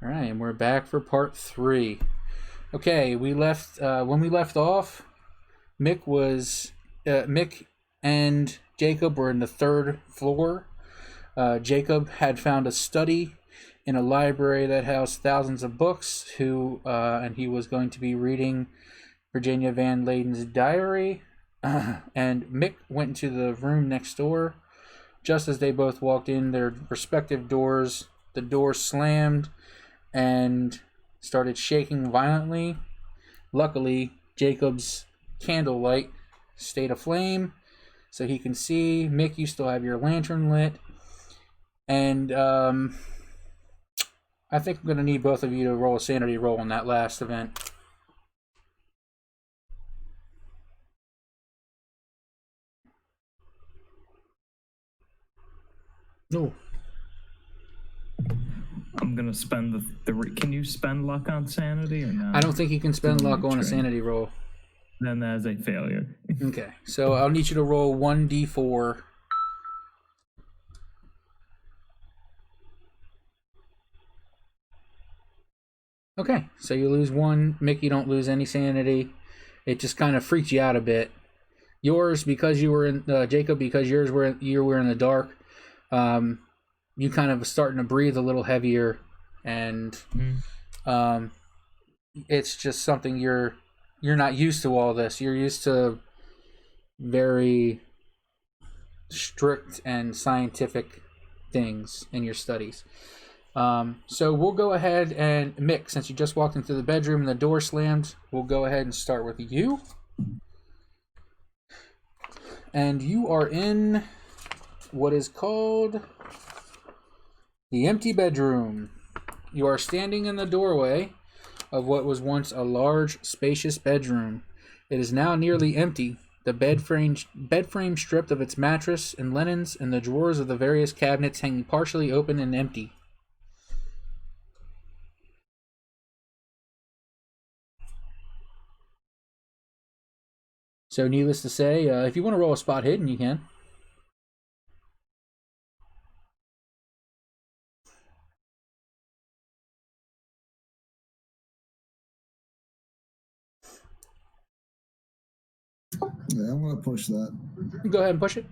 All right, and we're back for part 3. Okay, we left when we left off. Mick and Jacob were in the 3rd floor. Jacob had found a study in a library that housed thousands of books. And he was going to be reading Virginia Van Layden's diary. And Mick went into the room next door. Just as they both walked in their respective doors, the door slammed and started shaking violently. Luckily, Jacob's candlelight stayed aflame, so he can see. Mick, you still have your lantern lit. And I think I'm going to need both of you to roll a sanity roll on that last event. No. I'm gonna spend the. Can you spend luck on sanity or not? I don't think you can spend luck on a sanity roll. Then that is a failure. Okay, so I'll need you to roll 1d4. Okay, so you lose 1. Mick, you don't lose any sanity. It just kind of freaked you out a bit. Yours, because you were in Jacob, because you were in the dark. You kind of starting to breathe a little heavier, and it's just something you're not used to. All this, you're used to very strict and scientific things in your studies. So we'll go ahead and Mick, since you just walked into the bedroom and the door slammed, we'll go ahead and start with you. And you are in what is called the empty bedroom. You are standing in the doorway of what was once a large, spacious bedroom. It is now nearly empty. The bed frame stripped of its mattress and linens, and the drawers of the various cabinets hanging partially open and empty. So, needless to say, if you want to roll a spot hidden, you can. Yeah, I'm going to push that. Go ahead and push it.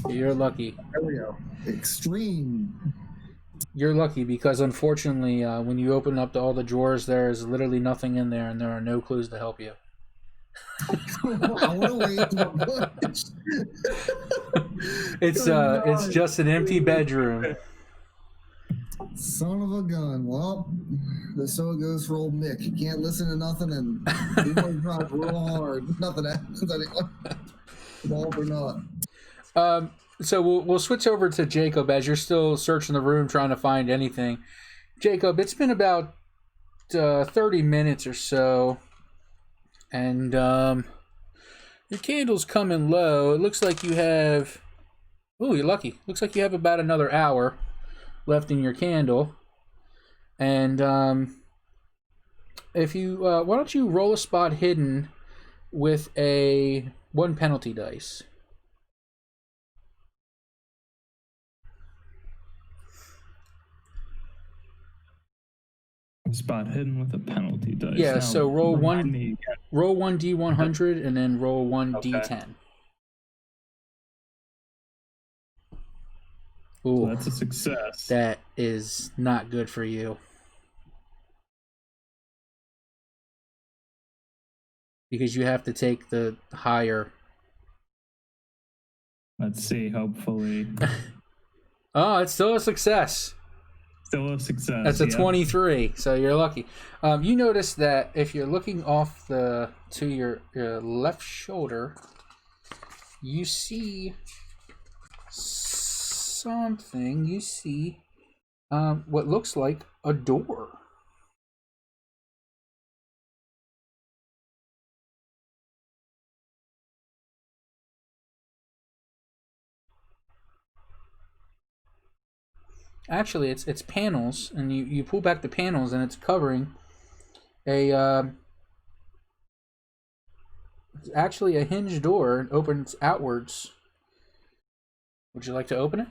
You're lucky. There we go. Extreme. You're lucky because, unfortunately, when you open up all the drawers, there is literally nothing in there, and there are no clues to help you. I want to wait to push. It's just an empty bedroom. Son of a gun. Well, so it goes for old Mick. You can't listen to nothing, and he always drives real hard. Nothing happens anyway. Ball or not. So we'll switch over to Jacob as you're still searching the room trying to find anything. Jacob, it's been about 30 minutes or so, and your candle's coming low. It looks like you have... Oh, you're lucky. Looks like you have about another hour left in your candle. And if you... why don't you roll a spot hidden with a 1 penalty dice? Spot hidden with a penalty dice. Yeah, now, so roll 1d100 and then roll 1d10. Okay. Ooh, So that's a success. that is not good for you. Because you have to take the higher. Let's see, hopefully. Oh, it's still a success. Still a success. That's a 23, so you're lucky. You notice that if you're looking off to your left shoulder, you see something. You see what looks like a door. Actually, it's panels, and you pull back the panels, and it's covering it's actually a hinged door. It opens outwards, Would you like to open it?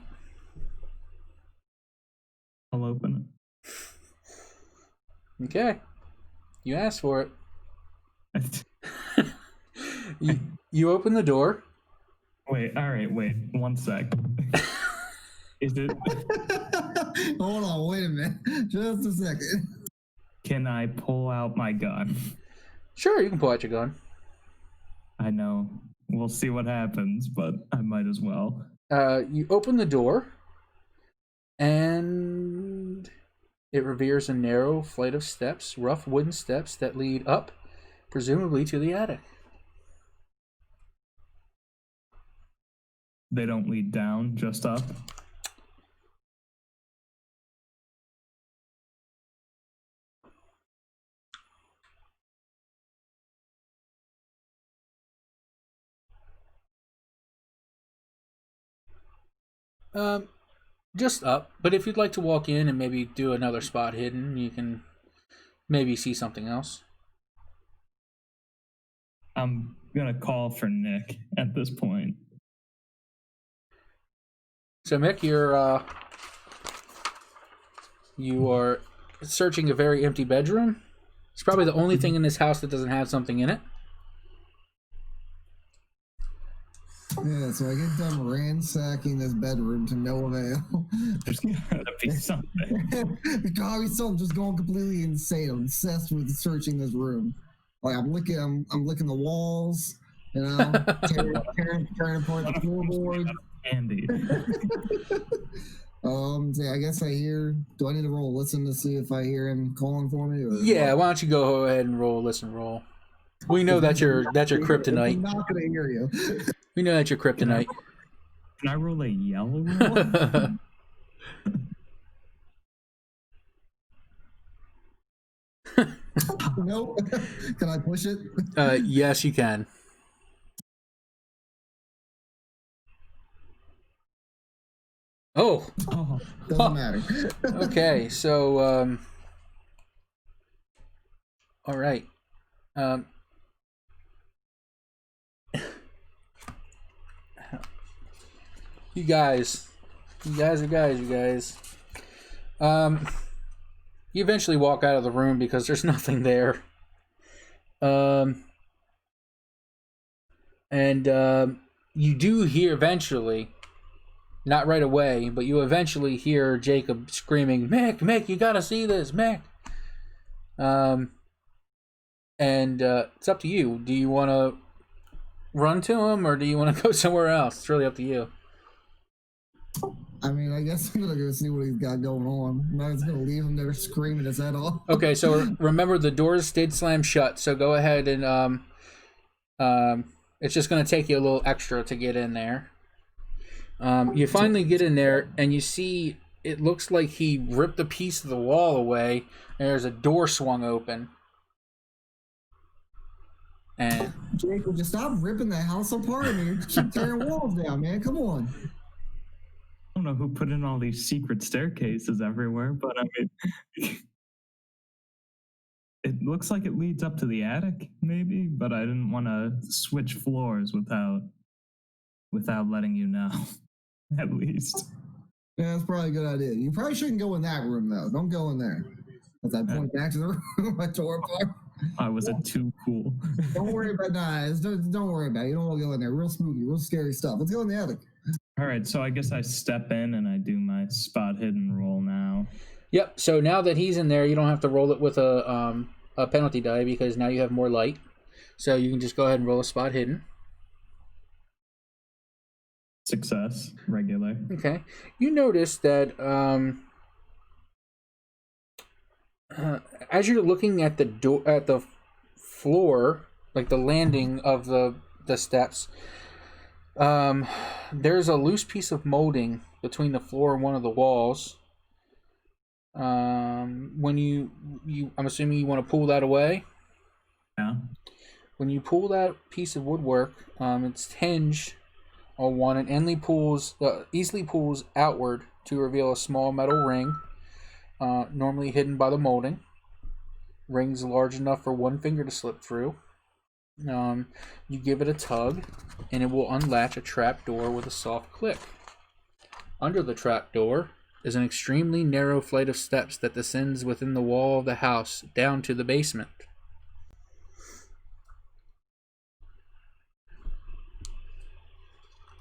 I'll open Okay. You asked for it. it. You open the door. Wait, alright, wait. 1 sec. Is it... Hold on, wait a minute. Just a second. Can I pull out my gun? Sure, you can pull out your gun. I know. We'll see what happens, but I might as well. You open the door, and it reveals a narrow flight of steps, rough wooden steps that lead up, presumably to the attic. They don't lead down, just up? Just up. But if you'd like to walk in and maybe do another spot hidden, you can maybe see something else. I'm gonna call for Nick at this point. So Mick, you are searching a very empty bedroom. It's probably the only thing in this house that doesn't have something in it. Yeah, so I get done ransacking this bedroom to no avail. There's gotta be something. The gotta be something just going completely insane. I'm obsessed with searching this room. Like I'm licking the walls, you know, tearing apart the floorboards. Andy. So I guess I hear. Do I need to roll listen to see if I hear him calling for me? Or Yeah, why don't you go ahead and roll? Listen, roll. We know that's your kryptonite. I'm not gonna hear you. We know that's your kryptonite. Can I roll a yellow roll? Nope. Can I push it? Yes, you can. Oh. Oh, Doesn't matter. Okay, so all right. You guys. You eventually walk out of the room because there's nothing there. You do hear eventually, not right away, but you eventually hear Jacob screaming, Mick, you gotta see this, Mick. It's up to you. Do you want to run to him or do you want to go somewhere else? It's really up to you. I mean, I guess I'm gonna go see what he's got going on. I'm not just gonna leave him there screaming his head off. Okay, so remember the doors did slam shut, so go ahead and it's just gonna take you a little extra to get in there. You finally get in there and you see it looks like he ripped a piece of the wall away and there's a door swung open. And Jake, would you stop ripping the house apart? I mean, you keep tearing walls down, man. Come on. I don't know who put in all these secret staircases everywhere, but I mean, it looks like it leads up to the attic, maybe. But I didn't want to switch floors without letting you know, at least. Yeah, that's probably a good idea. You probably shouldn't go in that room though. Don't go in there. As I point back to the room, I tore apart. I was too cool. Don't worry about that. Don't worry about it. You don't want to go in there. Real spooky, real scary stuff. Let's go in the attic. All right, so I guess I step in and I do my spot hidden roll now. yep. So now that he's in there, you don't have to roll it with a penalty die because now you have more light. So you can just go ahead and roll a spot hidden. Success, regular. Okay. You notice that as you're looking at the floor, like the landing of the steps, there's a loose piece of molding between the floor and one of the walls. When you I'm assuming you want to pull that away. Yeah. When you pull that piece of woodwork, it's hinged on one and easily pulls outward to reveal a small metal ring, normally hidden by the molding. Ring's large enough for one finger to slip through. You give it a tug, and it will unlatch a trap door with a soft click. Under the trapdoor is an extremely narrow flight of steps that descends within the wall of the house down to the basement.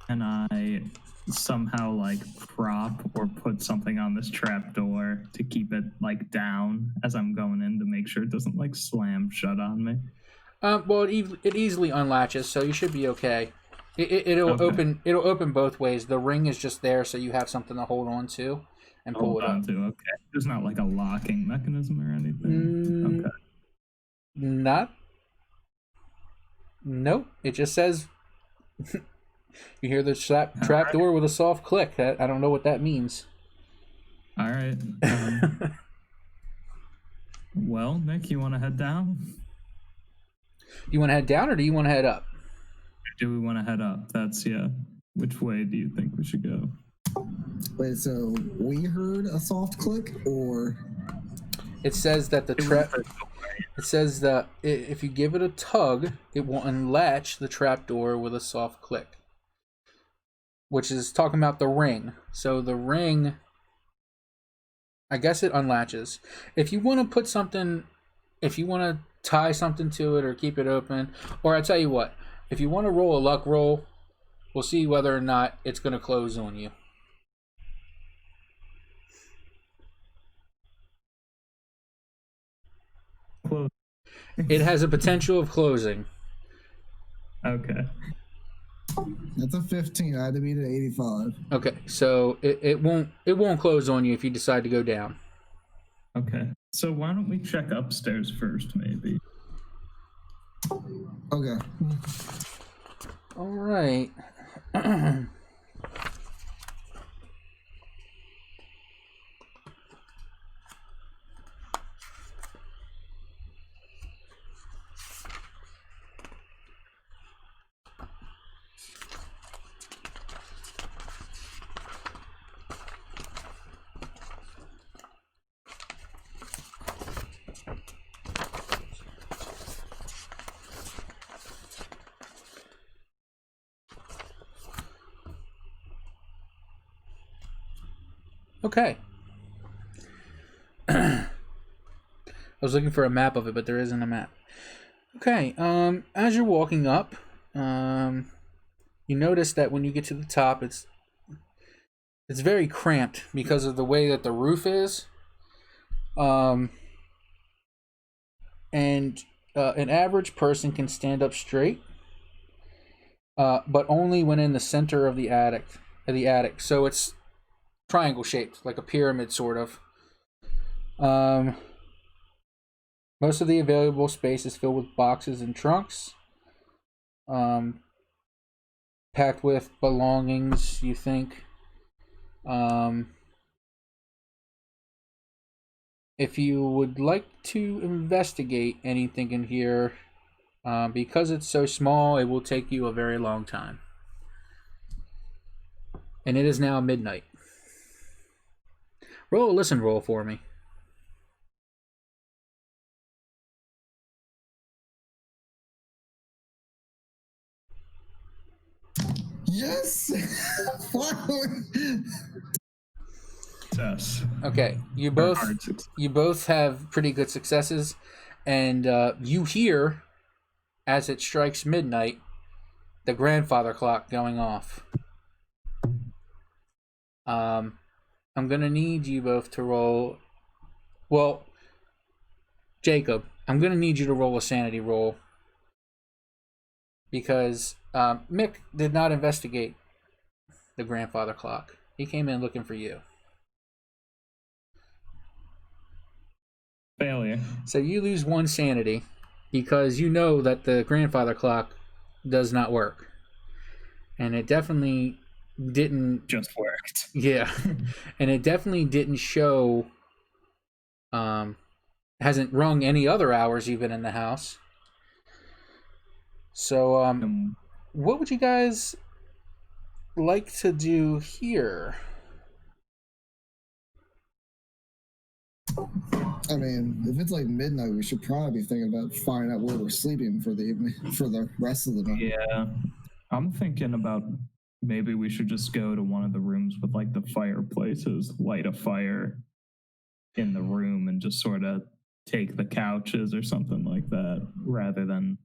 And I somehow like prop or put something on this trapdoor to keep it like down as I'm going in to make sure it doesn't like slam shut on me. Well, it easily unlatches, so you should be okay. It'll Okay. open. It'll open both ways. The ring is just there, so you have something to hold on to and pull Hold it on up. to. Okay. There's not like a locking mechanism or anything. Okay. Not. Nope. It just says. You hear the trap door with a soft click. I don't know what that means. All right. Well, Nick, you want to head down? Do you want to head down or do you want to head up? Do we want to head up? That's, yeah. Which way do you think we should go? Wait, so we heard a soft click, or It says that the trap. It says that if you give it a tug, it will unlatch the trapdoor with a soft click. Which is talking about the ring. So the ring, I guess it unlatches. If you want to put something, if you want to tie something to it or keep it open, or I tell you what, if you want to roll a luck roll, we'll see whether or not it's going to close on you. Close. It has a potential of closing. Okay. that's a 15. I had to beat it at 85. Okay, so it won't close on you if you decide to go down. Okay. So why don't we check upstairs first, maybe? Okay. All right. Okay. I was looking for a map of it, but there isn't a map. Okay. As you're walking up, you notice that when you get to the top, it's very cramped because of the way that the roof is. And an average person can stand up straight, but only when in the center of the attic. So it's triangle shaped, like a pyramid, sort of. Most of the available space is filled with boxes and trunks, packed with belongings, you think. If you would like to investigate anything in here, because it's so small, it will take you a very long time. And it is now midnight. Roll a listen roll for me. Yes. Success. Okay, you both have pretty good successes, and you hear, as it strikes midnight, the grandfather clock going off. I'm gonna need you both to roll. Well, Jacob, I'm gonna need you to roll a sanity roll because Mick did not investigate the grandfather clock. He came in looking for you. Failure. So you lose 1 sanity because you know that the grandfather clock does not work. And it definitely didn't just worked. Yeah. And it definitely didn't show hasn't rung any other hours even in the house. So what would you guys like to do here? I mean, if it's like midnight, we should probably be thinking about finding out where we're sleeping for the evening, for the rest of the night. Yeah. I'm thinking about maybe we should just go to one of the rooms with like the fireplaces, light a fire in the room, and just sort of take the couches or something like that, rather than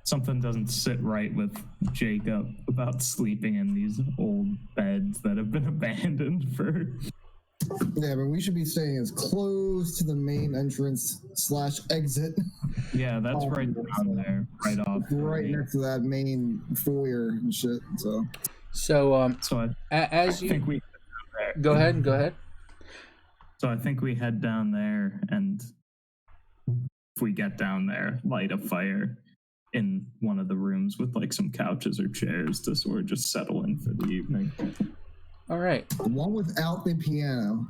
something doesn't sit right with Jacob about sleeping in these old beds that have been abandoned for. Yeah, but we should be staying as close to the main entrance / exit. Yeah, that's right down there, right off. Right next to that main foyer and shit. So as I you think we go ahead. So I think we head down there, and if we get down there, light a fire in one of the rooms with like some couches or chairs to sort of just settle in for the evening. All right. The one without the piano.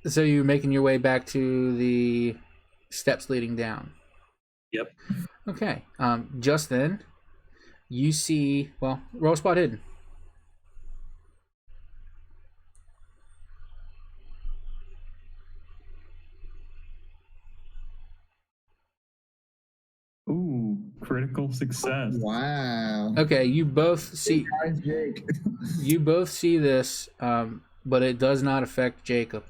So you're making your way back to the steps leading down. Yep. Okay. Just then, you see, roll spot hidden. Ooh, critical success. Wow. Okay, you both see. Guys, Jake. You both see this, but it does not affect Jacob.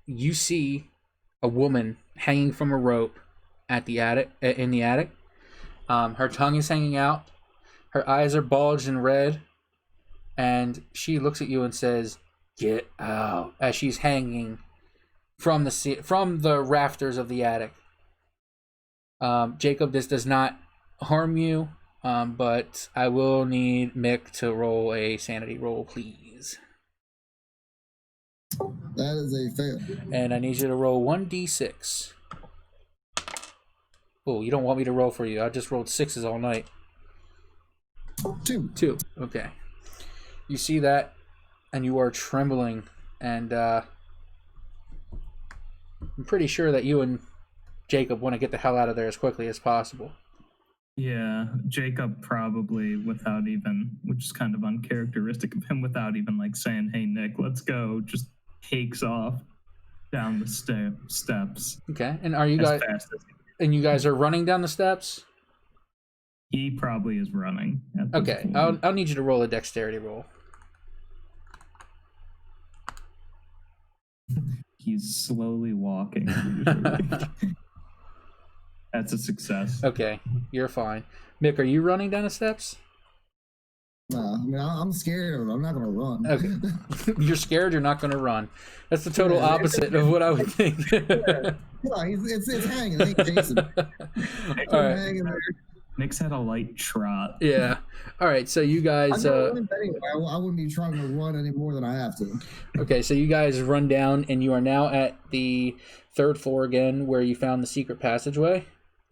You see a woman hanging from a rope at the attic. In the attic, her tongue is hanging out. Her eyes are bulged and red, and she looks at you and says, "Get out!" as she's hanging from the rafters of the attic. Jacob, this does not harm you, but I will need Mick to roll a sanity roll, please. That is a fail. And I need you to roll 1d6. Oh, you don't want me to roll for you. I just rolled 6s all night. 2. Okay. You see that, and you are trembling, and I'm pretty sure that you and Jacob want to get the hell out of there as quickly as possible. Yeah, Jacob probably without even, which is kind of uncharacteristic of him, without even like saying, "Hey Nick, let's go," just takes off down the steps. Okay, and are you guys? And you guys are running down the steps? He probably is running. Okay, I'll need you to roll a dexterity roll. He's slowly walking. That's a success. Okay, you're fine. Mick, are you running down the steps? Nah, I mean, I'm scared of it. I'm not going to run. Okay. You're scared, you're not going to run. That's the total opposite of what I would think. Yeah, it's hanging. It ain't Jason. All right. Hanging there. Nick's had a light trot. Yeah. All right, so you guys... Anyway. I wouldn't be trying to run any more than I have to. Okay, so you guys run down, and you are now at the 3rd floor again, where you found the secret passageway.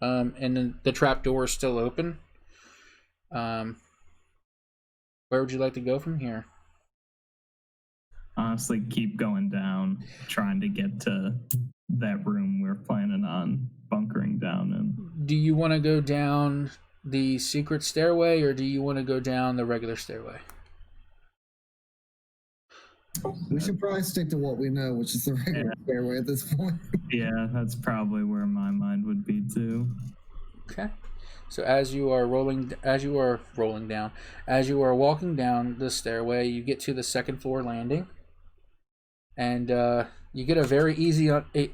And then the trap door is still open. Where would you like to go from here? Honestly, keep going down, trying to get to that room we're planning on bunkering down in. Do you want to go down the secret stairway, or do you want to go down the regular stairway? We should probably stick to what we know, which is the regular stairway at this point. Yeah, that's probably where my mind would be too. Okay. So as you are walking down the stairway, you get to the 2nd floor landing, and you get a very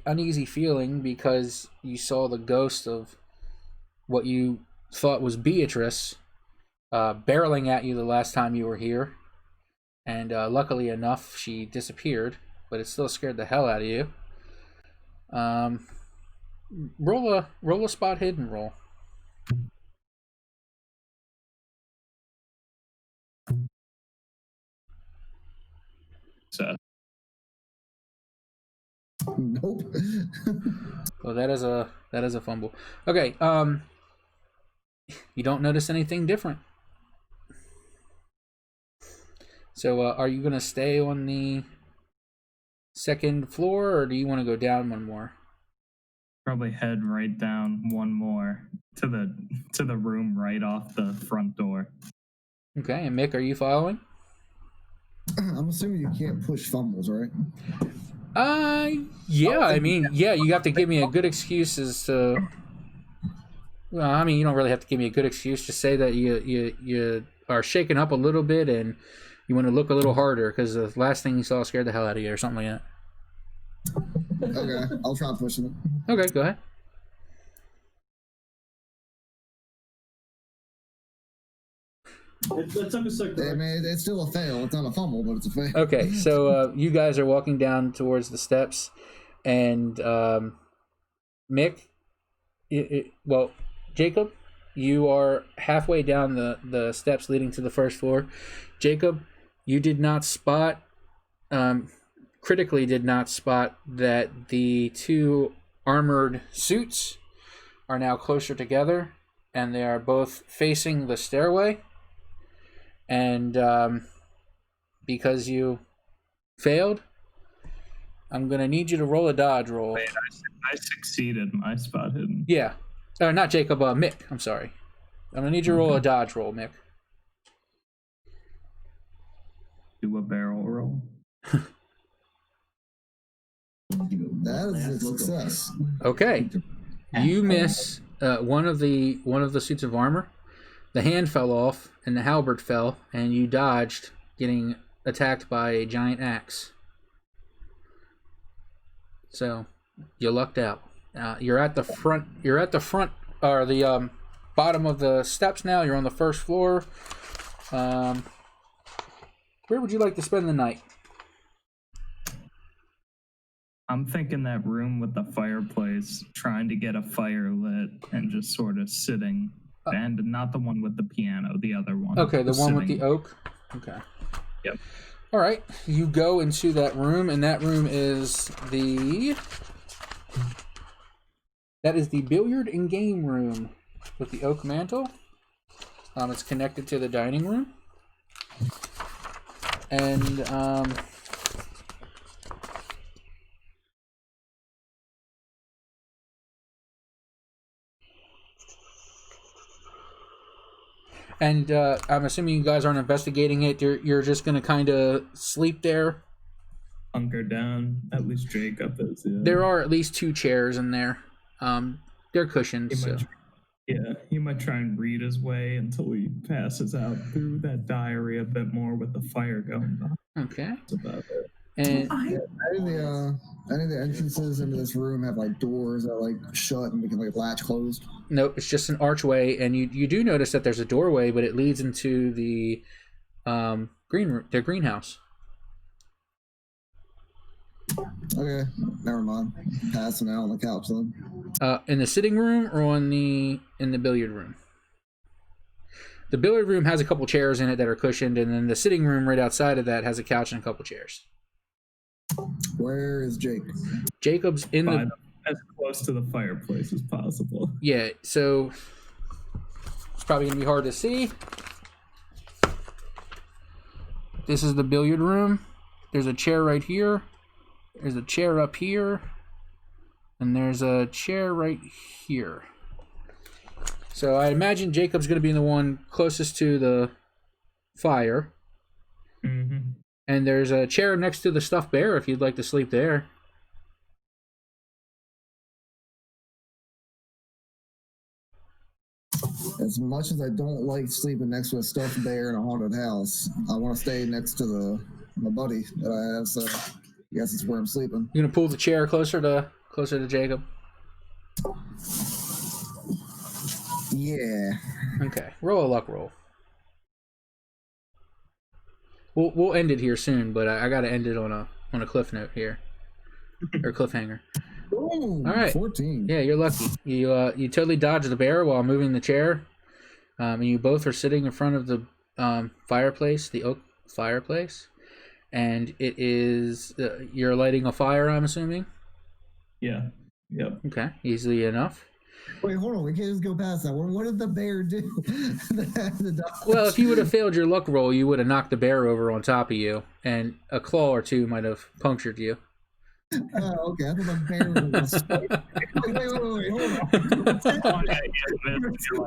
uneasy feeling because you saw the ghost of what you thought was Beatrice barreling at you the last time you were here. And luckily enough, she disappeared, but it still scared the hell out of you. Roll a spot hidden roll. So Nope. Well, that is a fumble. Okay. You don't notice anything different. So, are you gonna stay on the 2nd floor, or do you want to go down one more? probably head right down one more to the room right off the front door. Okay, and Mick, are you following? I'm assuming you can't push fumbles, right? Yeah. I mean, yeah. You have to give me a good excuse as to. Well, I mean, you don't really have to give me a good excuse. Just say that you are shaken up a little bit and you want to look a little harder because the last thing you saw scared the hell out of you or something like that. Okay, I'll try pushing it. Okay, go ahead. I mean, it's still a fail. It's not a fumble, but it's a fail. Okay, so you guys are walking down towards the steps, and Mick, well, Jacob, you are halfway down the steps leading to the first floor. Jacob, you did not spot, critically did not spot that the two armored suits are now closer together, and they are both facing the stairway. And because you failed, I'm going to need you to roll a dodge roll. Wait, I succeeded my spot hidden. Yeah. Not Jacob, Mick. I'm sorry. I'm going to need you to roll a dodge roll, Mick. Do a barrel roll. That is a success. Okay. You miss one of the suits of armor. The hand fell off, and the halberd fell, and you dodged, getting attacked by a giant axe. So, you lucked out. You're at the front. You're at the front, or the bottom of the steps now. You're on the first floor. Where would you like to spend the night? I'm thinking that room with the fireplace, trying to get a fire lit, and just sort of sitting. And not the one with the piano, the other one. Okay, the one with the oak? Okay. Yep. All right, you go into that room, and that room is that is the billiard and game room with the oak mantle. It's connected to the dining room. And I'm assuming you guys aren't investigating it. You're just going to kind of sleep there. Hunker down. At least Jacob is. Yeah. There are at least 2 chairs in there. They're cushioned. He might try and read his way until he passes out through that diary a bit more with the fire going on. Okay. That's about it. And any of the entrances into this room have like doors that like shut and we can like latch closed? Nope, it's just an archway, and you do notice that there's a doorway, but it leads into the greenhouse. Okay, never mind. Passing out on the couch then. In the sitting room or in the billiard room? The billiard room has a couple chairs in it that are cushioned, and then the sitting room right outside of that has a couch and a couple chairs. Where is Jake? Jacob's in the as close to the fireplace as possible. Yeah, so it's probably gonna be hard to see. This is the billiard room. There's a chair right here. There's a chair up here. And there's a chair right here. So I imagine Jacob's going to be the one closest to the fire. Mm-hmm. And there's a chair next to the stuffed bear if you'd like to sleep there. As much as I don't like sleeping next to a stuffed bear in a haunted house, I want to stay next to my buddy that I have, so I guess it's where I'm sleeping. You gonna pull the chair closer to Jacob? Yeah. Okay. Roll a luck roll. We'll end it here soon, but I gotta end it on a cliff note here. Or cliffhanger. Ooh, all right. 14. Yeah, you're lucky. You totally dodged the bear while moving the chair. And you both are sitting in front of the fireplace, the oak fireplace. And it is you're lighting a fire, I'm assuming? Yeah. Yep. Okay, easily enough. Wait, hold on. We can't just go past that. What did the bear do? Well, if you would have failed your luck roll, you would have knocked the bear over on top of you, and a claw or two might have punctured you. Oh, okay. I thought the bear was. Wait, hold on.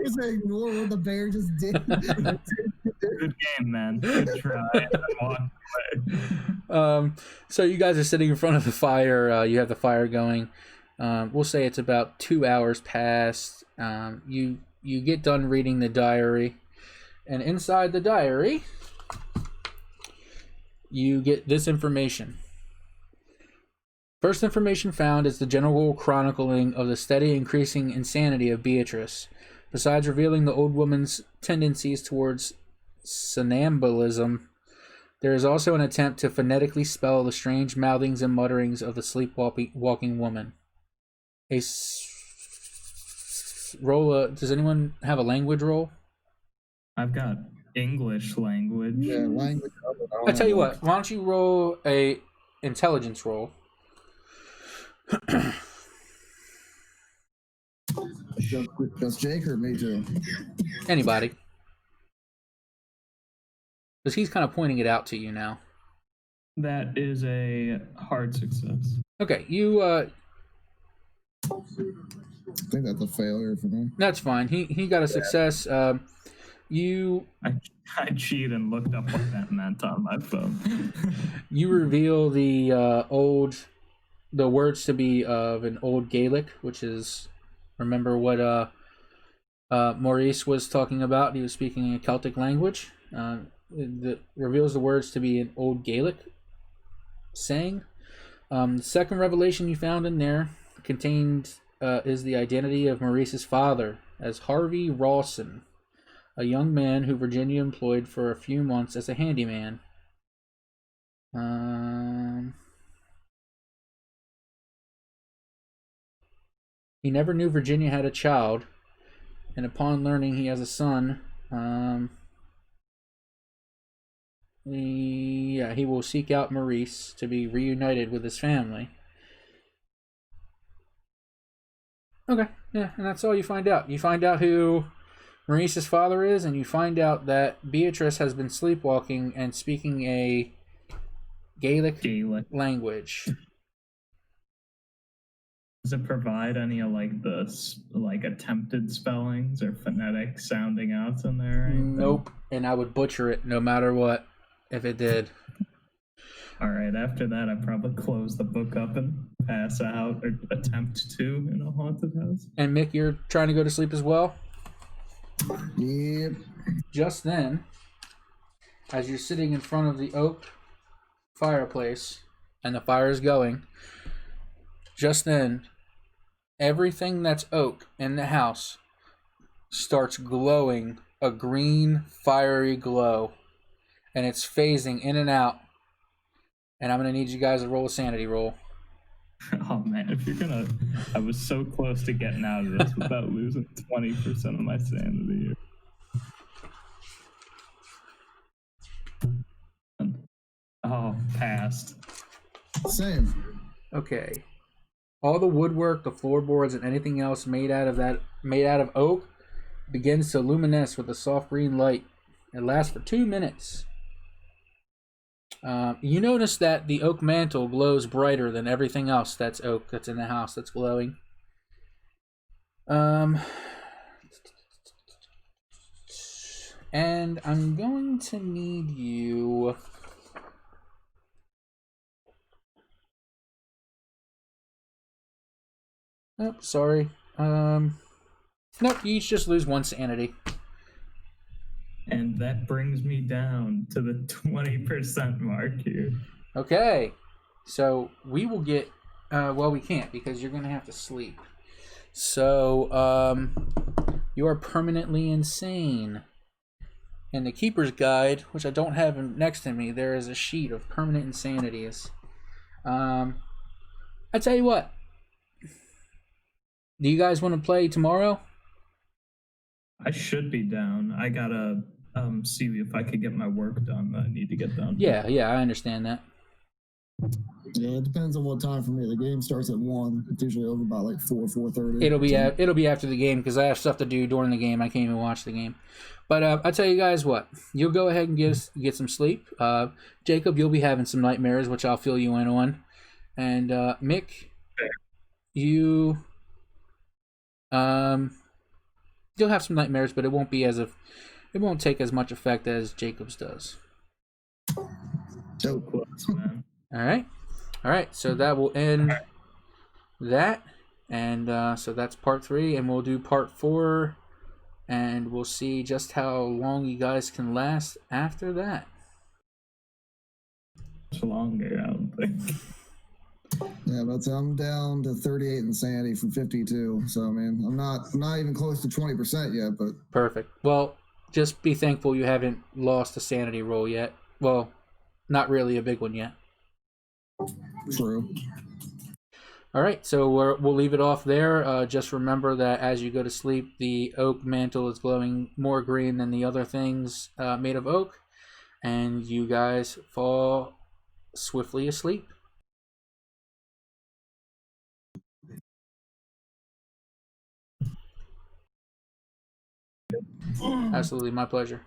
You're saying ignore what the bear just did. Good game, man. Good try. Walk away. So you guys are sitting in front of the fire. You have the fire going. We'll say it's about 2 hours past. You get done reading the diary, and inside the diary, you get this information. First information found is the general chronicling of the steady increasing insanity of Beatrice. Besides revealing the old woman's tendencies towards somnambulism, there is also an attempt to phonetically spell the strange mouthings and mutterings of the sleepwalking woman. Does anyone have a language roll? I've got English language. Yeah, language. I tell you what, why don't you roll a intelligence roll? Just Jake or me too? Anybody. Because he's kind of pointing it out to you now. That is a hard success. Okay, you I think that's a failure for me. that's fine. He got a success. You I cheated and looked up what that meant on my phone. you reveal the words to be of an old Gaelic, which is, remember what Maurice was talking about. He was speaking a Celtic language. It reveals the words to be an old Gaelic saying. The second revelation you found in there contained is the identity of Maurice's father as Harvey Rawson, a young man who Virginia employed for a few months as a handyman. He never knew Virginia had a child, and upon learning he has a son, he will seek out Maurice to be reunited with his family. Okay, yeah, and that's all you find out. You find out who Maurice's father is, and you find out that Beatrice has been sleepwalking and speaking a Gaelic language. Does it provide any of like attempted spellings or phonetic sounding outs in there? Or anything? Nope, and I would butcher it no matter what if it did. All right, after that, I probably close the book up and pass out or attempt to in a haunted house. And Mick, you're trying to go to sleep as well? Yep. Just then, as you're sitting in front of the oak fireplace and the fire is going, just then, everything that's oak in the house starts glowing a green, fiery glow. And it's phasing in and out. And I'm going to need you guys to roll a sanity roll. Oh, man, if you're going to... I was so close to getting out of this without losing 20% of my sanity. Oh, passed. Same. Okay. All the woodwork, the floorboards, and anything else made out of oak begins to luminesce with a soft green light. It lasts for 2 minutes. You notice that the oak mantle glows brighter than everything else that's oak that's in the house that's glowing. And I'm going to need you... Oh, sorry. Nope, you each just lose 1 sanity. And that brings me down to the 20% mark here. Okay. So we will get... well, we can't because you're going to have to sleep. So, you are permanently insane. In the Keeper's Guide, which I don't have next to me, there is a sheet of permanent insanities. I tell you what. Do you guys want to play tomorrow? I should be down. I gotta see if I could get my work done that I need to get done. Yeah, I understand that. Yeah, it depends on what time for me. The game starts at 1. It's usually over by like 4:30. It'll be after the game because I have stuff to do during the game. I can't even watch the game. But I tell you guys what, you'll go ahead and get some sleep. Jacob, you'll be having some nightmares, which I'll fill you in on. And Mick, you'll have some nightmares, but it won't take as much effect as Jacob's does. Dope. Man. All right. So that will end that. And so that's part 3, and we'll do part 4, and we'll see just how long you guys can last after that. Much longer, I don't think. Yeah, but I'm down to 38 insanity from 52. So I mean, I'm not even close to 20% yet. But Perfect. Well, just be thankful you haven't lost a sanity roll yet. Well, not really a big one yet. true. All right, so we'll leave it off there. Just remember that as you go to sleep, the oak mantle is glowing more green than the other things made of oak, and you guys fall swiftly asleep. Absolutely, my pleasure.